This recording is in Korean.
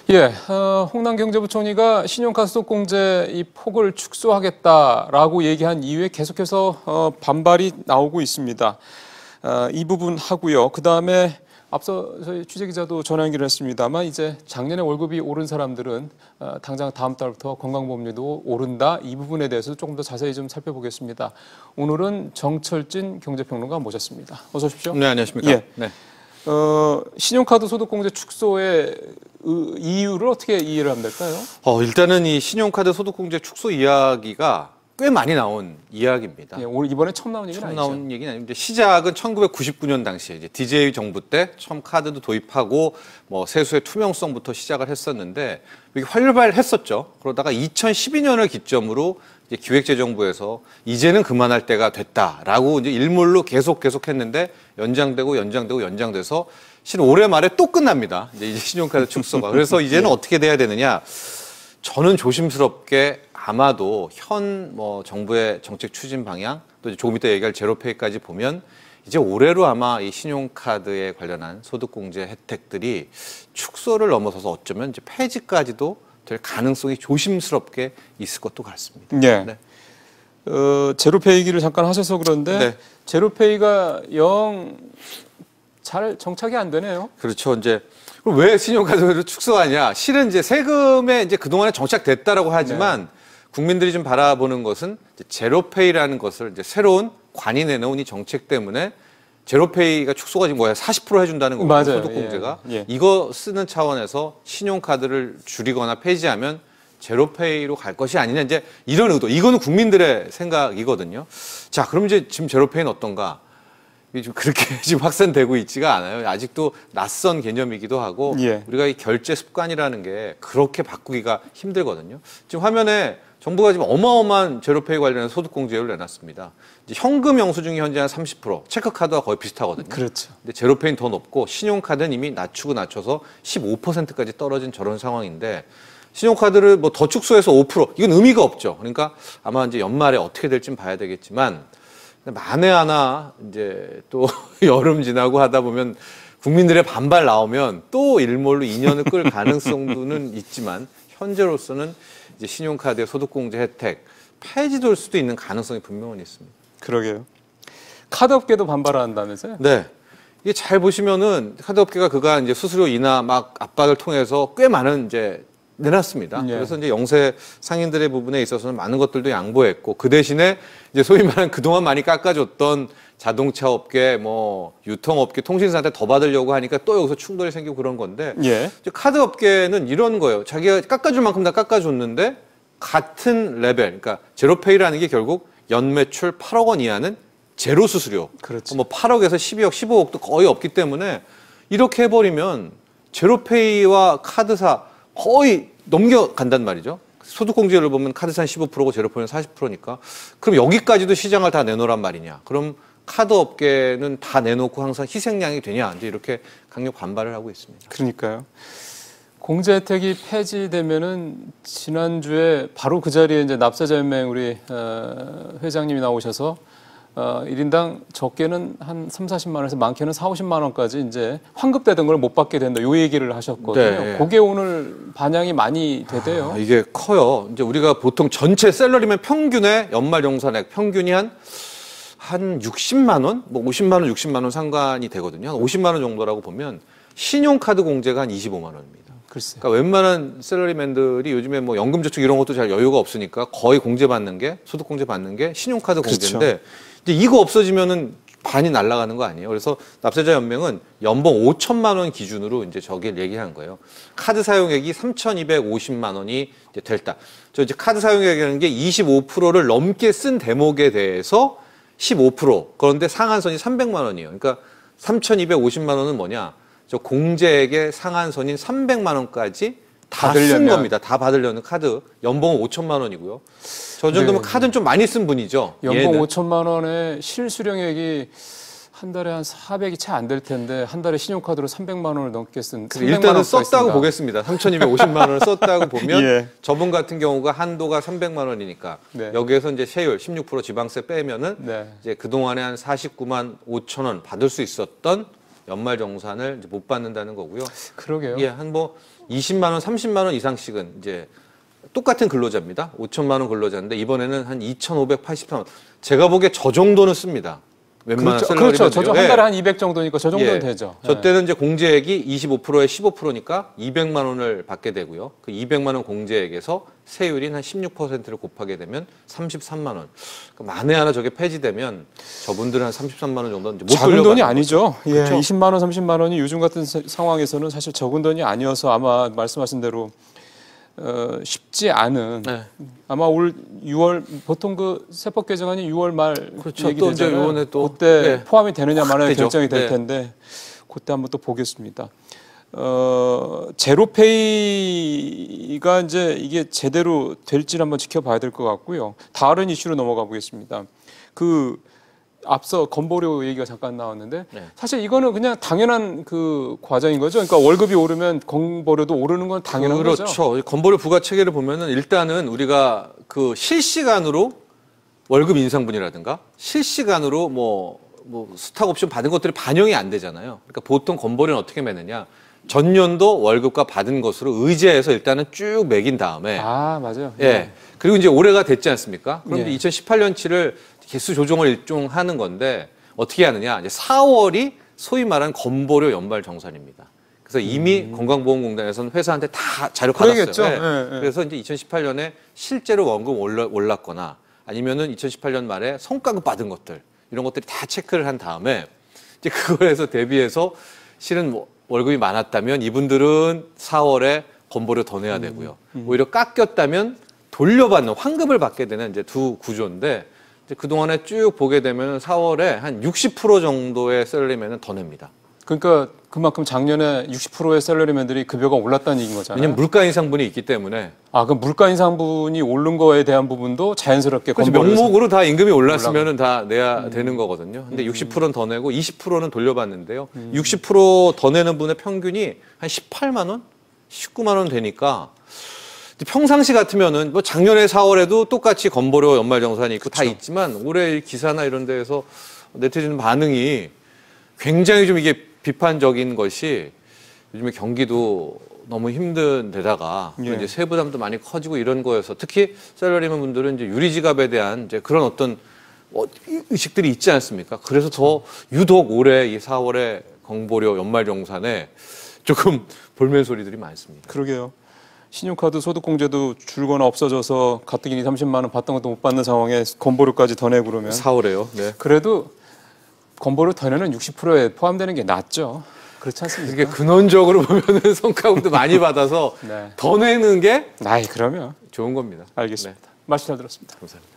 예, 홍남경제부총리가 신용카드 소득공제 이 폭을 축소하겠다라고 얘기한 이후에 계속해서 반발이 나오고 있습니다. 이 부분 하고요. 그 다음에 앞서 저희 취재기자도 전화 연결했습니다만 이제 작년에 월급이 오른 사람들은 당장 다음 달부터 건강보험료도 오른다. 이 부분에 대해서 조금 더 자세히 좀 살펴보겠습니다. 오늘은 정철진 경제평론가 모셨습니다. 어서 오십시오. 네, 안녕하십니까. 예. 네. 신용카드 소득공제 축소의 이유를 어떻게 이해를 하면 될까요? 일단은 이 신용카드 소득공제 축소 이야기가 꽤 많이 나온 이야기입니다. 예, 오늘 이번에 처음 나온 얘기는 아니죠? 처음 나온 얘기는 아닌데 시작은 1999년 당시에 이제 DJ 정부 때 처음 카드도 도입하고 뭐 세수의 투명성부터 시작을 했었는데 이게 활발했었죠. 그러다가 2012년을 기점으로 이제 기획재정부에서 이제는 그만할 때가 됐다라고 이제 일몰로 계속했는데 연장돼서 실 올해 말에 또 끝납니다. 이제 신용카드 축소가. 그래서 이제는 어떻게 돼야 되느냐? 저는 조심스럽게 아마도 현 정부의 정책 추진 방향 또 조금 이따 얘기할 제로페이까지 보면 이제 올해로 아마 이 신용카드에 관련한 소득공제 혜택들이 축소를 넘어서서 어쩌면 이제 폐지까지도 될 가능성이 조심스럽게 있을 것도 같습니다. 네. 네. 제로페이 얘기를 잠깐 하셔서 그런데 네. 제로페이가 영 잘 정착이 안 되네요. 그렇죠. 이제 왜 신용카드를 축소하냐? 실은 이제 세금에 이제 그동안에 정착됐다라고 하지만 네. 국민들이 좀 바라보는 것은 이제 제로페이라는 것을 이제 새로운 관이 내놓은 이 정책 때문에 제로페이가 축소가 지금 40% 해준다는 거거든요. 맞아요. 소득공제가. 예. 이거 쓰는 차원에서 신용카드를 줄이거나 폐지하면 제로페이로 갈 것이 아니냐 이제 이런 의도. 이거는 국민들의 생각이거든요. 자, 그럼 이제 지금 제로페이는 어떤가? 이게 좀 그렇게 지금 확산되고 있지가 않아요. 아직도 낯선 개념이기도 하고 예. 우리가 이 결제 습관이라는 게 그렇게 바꾸기가 힘들거든요. 지금 화면에 정부가 지금 어마어마한 제로페이 관련해서 소득공제율을 내놨습니다. 이제 현금 영수증이 현재 한 30%, 체크카드와 거의 비슷하거든요. 그렇죠. 근데 제로페이는 더 높고 신용카드는 이미 낮춰서 15%까지 떨어진 저런 상황인데 신용카드를 뭐 더 축소해서 5%, 이건 의미가 없죠. 그러니까 아마 이제 연말에 어떻게 될지는 봐야 되겠지만 만에 하나 이제 또 여름 지나고 하다 보면 국민들의 반발 나오면 또 일몰로 2년을 끌 가능성도는 있지만 현재로서는 이제 신용카드의 소득공제 혜택 폐지될 수도 있는 가능성이 분명히 있습니다. 그러게요. 카드업계도 반발한다면서요? 네. 이게 잘 보시면은 카드업계가 그간 이제 수수료 인하 막 압박을 통해서 꽤 많은 이제 내놨습니다. 예. 그래서 이제 영세 상인들의 부분에 있어서는 많은 것들도 양보했고 그 대신에 이제 소위 말하는 그동안 많이 깎아줬던 자동차 업계, 뭐 유통업계, 통신사한테 더 받으려고 하니까 또 여기서 충돌이 생기고 그런 건데 예. 이제 카드 업계는 이런 거예요. 자기가 깎아줄 만큼 다 깎아줬는데 같은 레벨, 그러니까 제로페이라는 게 결국 연매출 8억 원 이하는 제로 수수료. 그렇지. 뭐 8억에서 12억, 15억도 거의 없기 때문에 이렇게 해버리면 제로페이와 카드사 거의 넘겨간단 말이죠. 소득공제를 보면 카드사는 15%고 제로페이는 40%니까. 그럼 여기까지도 시장을 다 내놓으란 말이냐. 그럼 카드 업계는 다 내놓고 항상 희생양이 되냐. 이제 이렇게 강력 반발을 하고 있습니다. 그러니까요. 공제 혜택이 폐지되면은 지난주에 바로 그 자리에 이제 납세자연맹 우리 회장님이 나오셔서 1인당 적게는 한 3, 40만 원에서 많게는 4, 50만 원까지 이제 환급되던 걸 못 받게 된다. 요 얘기를 하셨거든요. 네. 그게 오늘 반향이 많이 되대요. 이게 커요. 이제 우리가 보통 전체 샐러리맨 평균의 연말정산액 평균이 한 60만 원, 뭐 50만 원, 60만 원 상관이 되거든요. 한 50만 원 정도라고 보면 신용카드 공제가 한 25만 원입니다. 글쎄. 그러니까 웬만한 샐러리맨들이 요즘에 뭐 연금저축 이런 것도 잘 여유가 없으니까 거의 공제 받는 게 소득공제 받는 게 신용카드 공제인데 그렇죠. 이제 이거 없어지면은 반이 날아가는 거 아니에요. 그래서 납세자 연맹은 연봉 5천만 원 기준으로 이제 저기를 얘기한 거예요. 카드 사용액이 3,250만 원이 이제 될다. 저 이제 카드 사용액이라는 게 25%를 넘게 쓴 대목에 대해서 15%. 그런데 상한선이 300만 원이에요. 그러니까 3,250만 원은 뭐냐? 저 공제액의 상한선인 300만 원까지 다 쓴 겁니다. 다 받으려는 카드. 연봉은 5천만 원이고요. 저 정도면 네. 카드는 좀 많이 쓴 분이죠. 연봉 얘는. 5천만 원에 실수령액이 한 달에 한 400이 채 안 될 텐데 한 달에 신용카드로 300만 원을 넘게 쓴 300만 일단은 원가 썼다고 있습니다. 보겠습니다. 3,250만 원을 썼다고 보면 예. 저분 같은 경우가 한도가 300만 원이니까 네. 여기에서 이제 세율 16% 지방세 빼면은 네. 이제 그동안에 한 49만 5천 원 받을 수 있었던 연말 정산을 이제 못 받는다는 거고요. 그러게요. 예, 한 뭐 20만 원, 30만 원 이상씩은 이제 똑같은 근로자입니다. 5천만 원 근로자인데 이번에는 한 2,583만 원. 제가 보기에 저 정도는 씁니다. 웬만한 그렇죠. 저 한 예. 달에 한 200 정도니까 저 정도는 예. 되죠. 저 때는 이제 공제액이 25%에 15%니까 200만 원을 받게 되고요. 그 200만 원 공제액에서 세율인 한 16%를 곱하게 되면 33만 원. 그러니까 만에 하나 저게 폐지되면 저분들은 한 33만 원 정도는 못 작은 돈이 돌려받는 아니죠. 예, 그렇죠? 20만 원, 30만 원이 요즘 같은 상황에서는 사실 적은 돈이 아니어서 아마 말씀하신 대로 쉽지 않은 네. 아마 올 6월 보통 그 세법 개정안이 6월 말 그렇죠. 얘기 또 이제 되잖아요. 요번에 또 그때 네. 포함이 되느냐 마느냐 되죠. 결정이 될 네. 텐데 그때 한번 또 보겠습니다. 제로페이가 이제 이게 제대로 될지 한번 지켜봐야 될 것 같고요. 다른 이슈로 넘어가 보겠습니다. 그 앞서 건보료 얘기가 잠깐 나왔는데 네. 사실 이거는 그냥 당연한 그 과정인 거죠. 그러니까 월급이 오르면 건보료도 오르는 건 당연한 거죠. 그렇죠. 건보료 부과 체계를 보면은 일단은 우리가 그 실시간으로 월급 인상분이라든가 실시간으로 뭐 스탁 옵션 받은 것들이 반영이 안 되잖아요. 그러니까 보통 건보료는 어떻게 매느냐? 전년도 월급과 받은 것으로 의제해서 일단은 쭉 매긴 다음에 아 맞아요. 예. 그리고 이제 올해가 됐지 않습니까? 그럼 예. 2018년치를 개수 조정을 일종하는 건데 어떻게 하느냐? 이제 4월이 소위 말하는 건보료 연말 정산입니다. 그래서 이미 건강보험공단에서는 회사한테 다 자료 받았어요. 그러겠죠. 예. 예, 예. 그래서 이제 2018년에 실제로 원금 올랐거나 아니면은 2018년 말에 성과급 받은 것들 이런 것들이 다 체크를 한 다음에 이제 그거에서 대비해서 실은 뭐 월급이 많았다면 이분들은 4월에 건보료 더 내야 되고요. 오히려 깎였다면 돌려받는 환급을 받게 되는 이제 두 구조인데 이제 그동안에 쭉 보게 되면 4월에 한 60% 정도의 셀러리맨은 더 냅니다. 그러니까 그만큼 작년에 60%의 샐러리맨들이 급여가 올랐다는 얘기인 거잖아요. 왜냐면 물가 인상분이 있기 때문에 그 물가 인상분이 오른 거에 대한 부분도 자연스럽게 그렇지, 건보료에서 명목으로 다 임금이 올랐으면 다 내야 되는 거거든요. 근데 60%는 더 내고 20%는 돌려받는데요. 60%더 내는 분의 평균이 한 18만 원, 19만 원 되니까 평상시 같으면은 뭐 작년에 4월에도 똑같이 건보료 연말정산이 있고 다 있지만 올해 기사나 이런 데에서 네티즌 반응이 굉장히 좀 이게 비판적인 것이 요즘에 경기도 너무 힘든 데다가 또 예. 이제 세부담도 많이 커지고 이런 거여서 특히 셀러리맨 분들은 이제 유리지갑에 대한 이제 그런 어떤 의식들이 있지 않습니까? 그래서 더 유독 올해 이 4월에 건보료 연말정산에 조금 볼멘 소리들이 많습니다. 그러게요. 신용카드 소득공제도 줄거나 없어져서 가뜩이니 30만 원 받던 것도 못 받는 상황에 건보료까지 더 내고 그러면 4월에요. 네. 그래도 건보료 더 내는 60%에 포함되는 게 낫죠. 그렇지 않습니까? 이게 근원적으로 보면은 성과금도 많이 받아서 네. 더 내는 게 그러면 좋은 겁니다. 알겠습니다. 말씀 잘 들었습니다. 감사합니다.